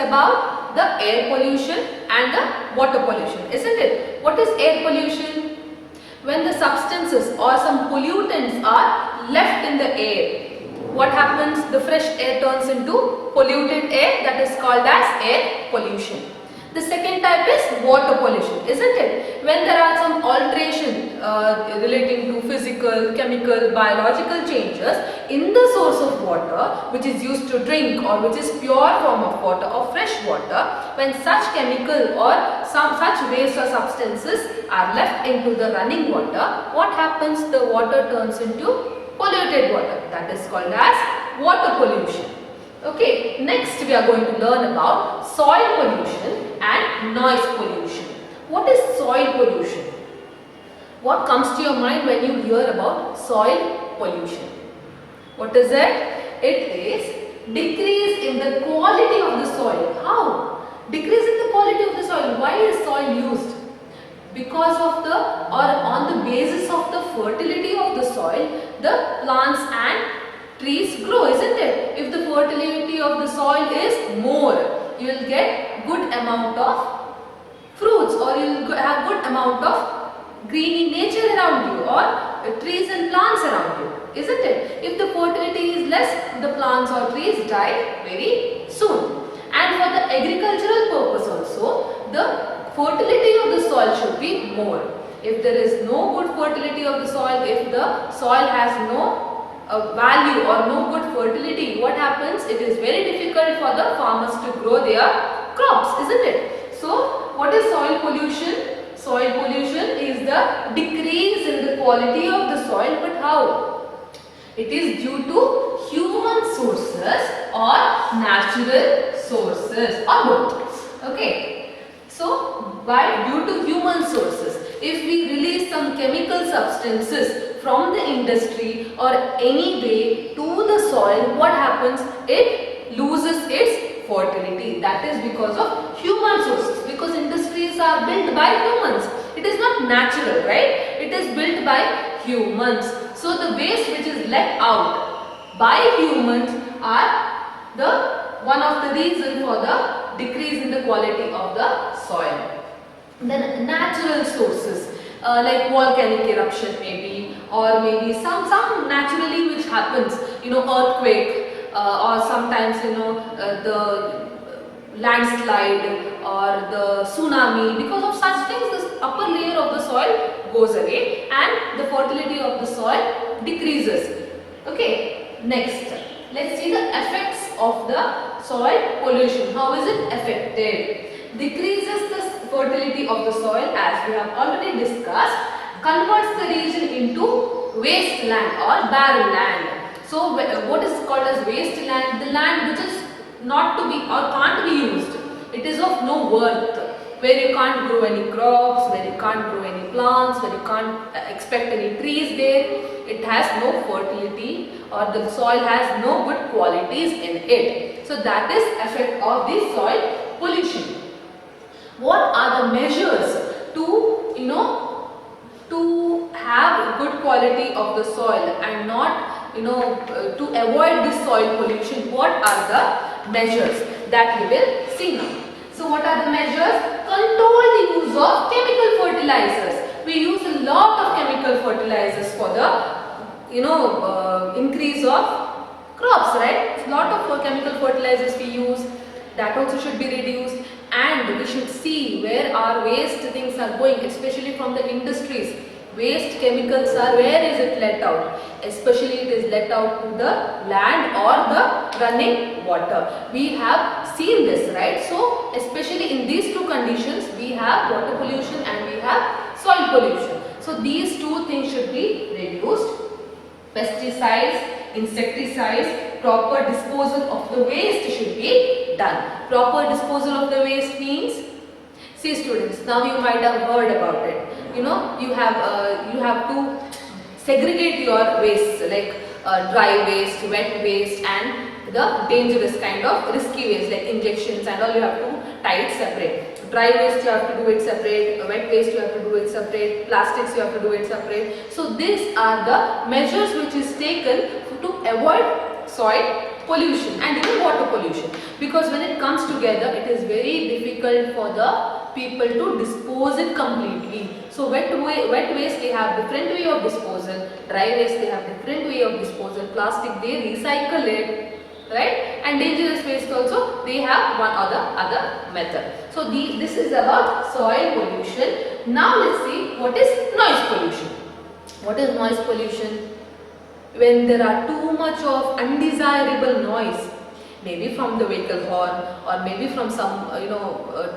about the air pollution and the water pollution, isn't it? What is air pollution? When the substances or some pollutants are left in the air, what happens? The fresh air turns into polluted air, that is called as air pollution. The second type is water pollution, isn't it? When there are some alteration relating to physical, chemical, biological changes in the source of water which is used to drink or which is pure form of water or fresh water, when such chemical or such waste or substances are left into the running water, what happens? The water turns into polluted water, that is called as water pollution. Okay, next we are going to learn about soil pollution and noise pollution. What is soil pollution? What comes to your mind when you hear about soil pollution? What is it? It is decrease in the quality of the soil. How? Decrease in the quality of the soil. Why is soil used? Because of the or on the basis of the fertility of the soil, the plants and trees grow, isn't it? If the fertility of the soil is more, you will get good amount of fruits, or you will have good amount of greeny nature around you, or trees and plants around you, isn't it? If the fertility is less, the plants or trees die very soon. And for the agricultural purpose also, the fertility of the soil should be more. If there is no good fertility of the soil, if the soil has no value or no good fertility, what happens? It is very difficult for the farmers to grow their crops, isn't it? So, what is soil pollution? Soil pollution is the decrease in the quality of the soil, but how? It is due to human sources or natural sources or both. Okay. So, due to human sources, if we release some chemical substances from the industry or any way to the soil, what happens? It loses its fertility. That is because of human sources, because industries are built by humans. It is not natural, right? It is built by humans. So the waste which is let out by humans are one of the reasons for the decrease in the quality of the soil. Then natural sources like volcanic eruption maybe, or maybe some naturally which happens, earthquake, or sometimes the landslide or the tsunami. Because of such things, this upper layer of the soil goes away and the fertility of the soil decreases. Okay, next let's see the effects of the soil pollution. How is it affected? Decreases the fertility of the soil, as we have already discussed, converts the region into wasteland or barren land. So what is called as wasteland? The land which is not to be or can't be used. It is of no worth, where you can't grow any crops, where you can't grow any plants, where you can't expect any trees there. It has no fertility, or the soil has no good qualities in it. So that is effect of the soil pollution. What are the measures to have good quality of the soil and not to avoid this soil pollution? What are the measures that we will see now? So what are the measures? Control the use of chemical fertilizers. We use a lot of chemical fertilizers for the increase of crops, right? A lot of chemical fertilizers we use. That also should be reduced, and we should see where our waste things are going, especially from the industries. Waste chemicals are, where is it let out? Especially it is let out to the land or the running water. We have seen this, right? So especially in these two conditions, we have water pollution and we have soil pollution. So these two things should be reduced. Pesticides, insecticides, proper disposal of the waste should be done. Proper disposal of the waste means, see students, now you might have heard about it. You have to segregate your waste, like dry waste, wet waste, and the dangerous kind of risky waste like injections and all. You have to tie it separate. Dry waste you have to do it separate, wet waste you have to do it separate, plastics you have to do it separate. So these are the measures which is taken to avoid soil pollution and even water pollution, because when it comes together it is very difficult for the people to dispose it completely. So wet waste they have different way of disposal, dry waste they have different way of disposal, plastic they recycle it, right, and dangerous waste also they have one or the other method. So this is about soil pollution. Now let's see what is noise pollution. What is noise pollution? When there are too much of undesirable noise, maybe from the vehicle horn or maybe from some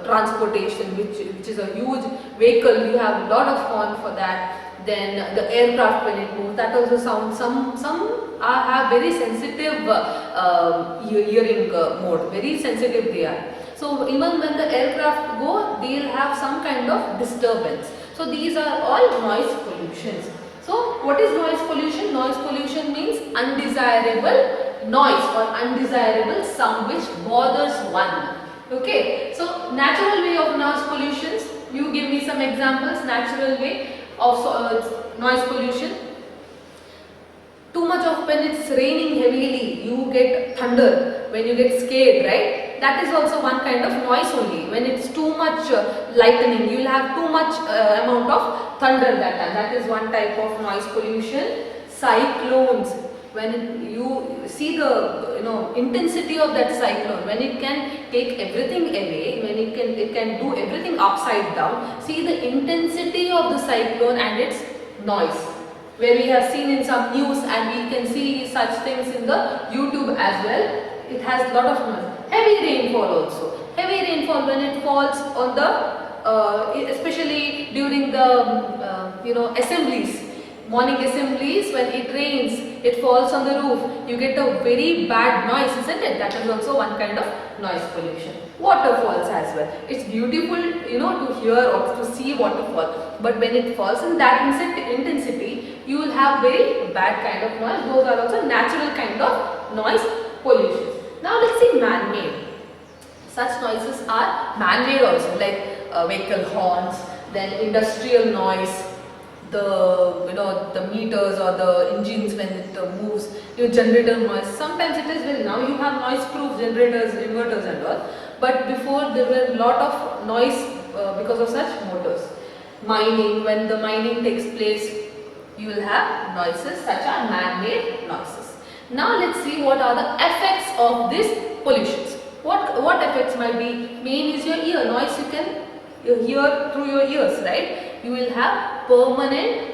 transportation which is a huge vehicle, you have a lot of horn for that. Then the aircraft when it moves, that also sounds, some have very sensitive hearing mode, very sensitive they are. So even when the aircraft go, they will have some kind of disturbance. So these are all noise pollutions. So what is noise pollution? Noise pollution means undesirable noise or undesirable sound which bothers one. Okay, so natural way of noise pollutions, you give me some examples. Natural way of noise pollution. Too much of when it's raining heavily, you get thunder, when you get scared, right? That is also one kind of noise only. When it's too much lightning, you will have too much amount of thunder that time. That is one type of noise pollution. Cyclones, when you see the intensity of that cyclone, when it can take everything away, when it can do everything upside down. See the intensity of the cyclone and its noise, where we have seen in some news, and we can see such things in the YouTube as well. It has lot of noise. Heavy rainfall also. Heavy rainfall when it falls on the especially during the assemblies, morning assemblies, when it rains, it falls on the roof, you get a very bad noise, isn't it? That is also one kind of noise pollution. Waterfalls as well. It's beautiful, to hear or to see waterfall, but when it falls in that intensity, you will have very bad kind of noise. Those are also natural kind of noise pollution. Now let's see man-made. Such noises are man-made also, like vehicle horns, then industrial noise, the meters or the engines when it moves, your generator noise. Sometimes it is now you have noise-proof generators, inverters and all. But before there were a lot of noise because of such motors. Mining, when the mining takes place, you will have noises such as man-made noises. Now let's see what are the effects of these pollutions. What effects might be? Main is your ear. Noise you can hear through your ears, right? You will have permanent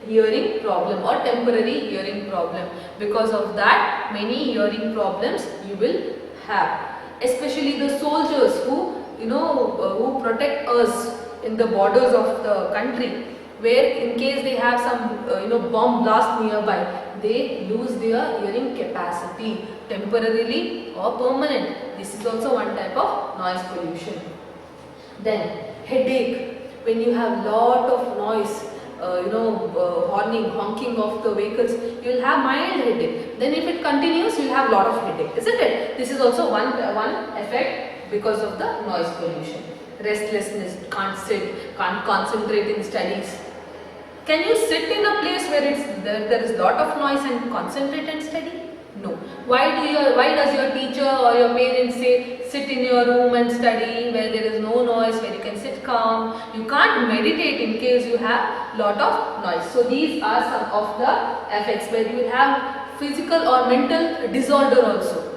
hearing problem or temporary hearing problem. Because of that, many hearing problems you will have. Especially the soldiers who who protect us in the borders of the country, where in case they have some bomb blast nearby, they lose their hearing capacity temporarily or permanent. This is also one type of noise pollution. Then headache, when you have lot of noise, honking of the vehicles, you will have mild headache. Then if it continues, you will have lot of headache, isn't it? This is also one effect because of the noise pollution. Restlessness, can't sit, can't concentrate in studies. Can you sit in a place where there is lot of noise and concentrate and study? No. Why does your teacher or your parents say sit in your room and study where there is no noise, where you can sit calm? You can't meditate in case you have lot of noise. So these are some of the effects where you will have physical or mental disorder also.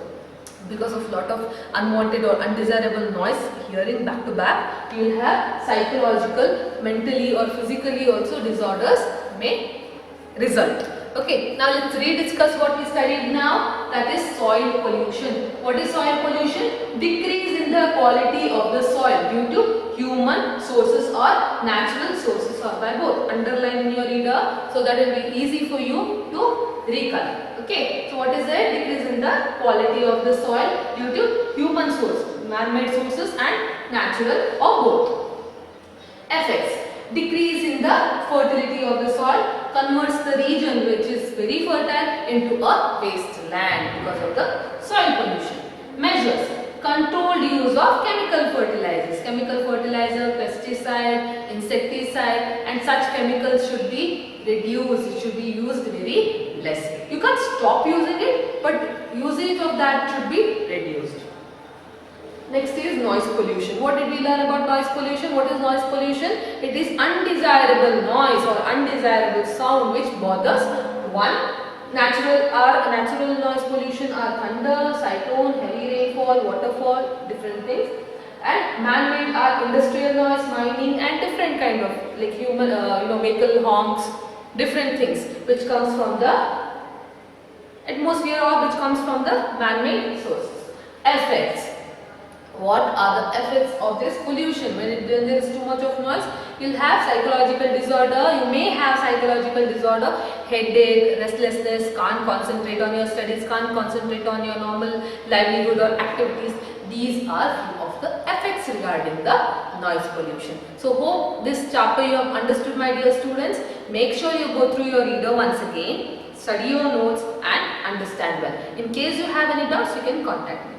Because of lot of unwanted or undesirable noise, hearing back to back, you will have psychological, mentally or physically also disorders may result. Okay, now let's rediscuss what we studied now, that is soil pollution. What is soil pollution? Decrease in the quality of the soil due to human sources or natural sources, or by both. Underline in your reader so that it will be easy for you to recall. Okay, so what is it? Decrease in the quality of the soil due to human source, man-made sources and natural or both. Effects. Decrease in the fertility of the soil, converts the region which is very fertile into a wasteland because of the soil pollution. Measures. Controlled use of chemical fertilizers. Chemical fertilizer, pesticide, insecticide, and such chemicals should be reduced. It should be used very less. You can't stop using it, but usage of that should be reduced. Next is noise pollution. What did we learn about noise pollution? What is noise pollution? It is undesirable noise or undesirable sound which bothers one. Natural noise pollution are thunder, cyclone, heavy rainfall, waterfall, different things. And man-made are industrial noise, mining, and different kind of like human, vehicle honks, different things which comes from the atmosphere or which comes from the man-made sources. Effects. What are the effects of this pollution? When there is too much of noise, you'll have psychological disorder. You may have psychological disorder, headache, restlessness, can't concentrate on your studies, can't concentrate on your normal livelihood or activities. These are few of the effects regarding the noise pollution. So hope this chapter you have understood, my dear students. Make sure you go through your reader once again, study your notes and understand well. In case you have any doubts, you can contact me.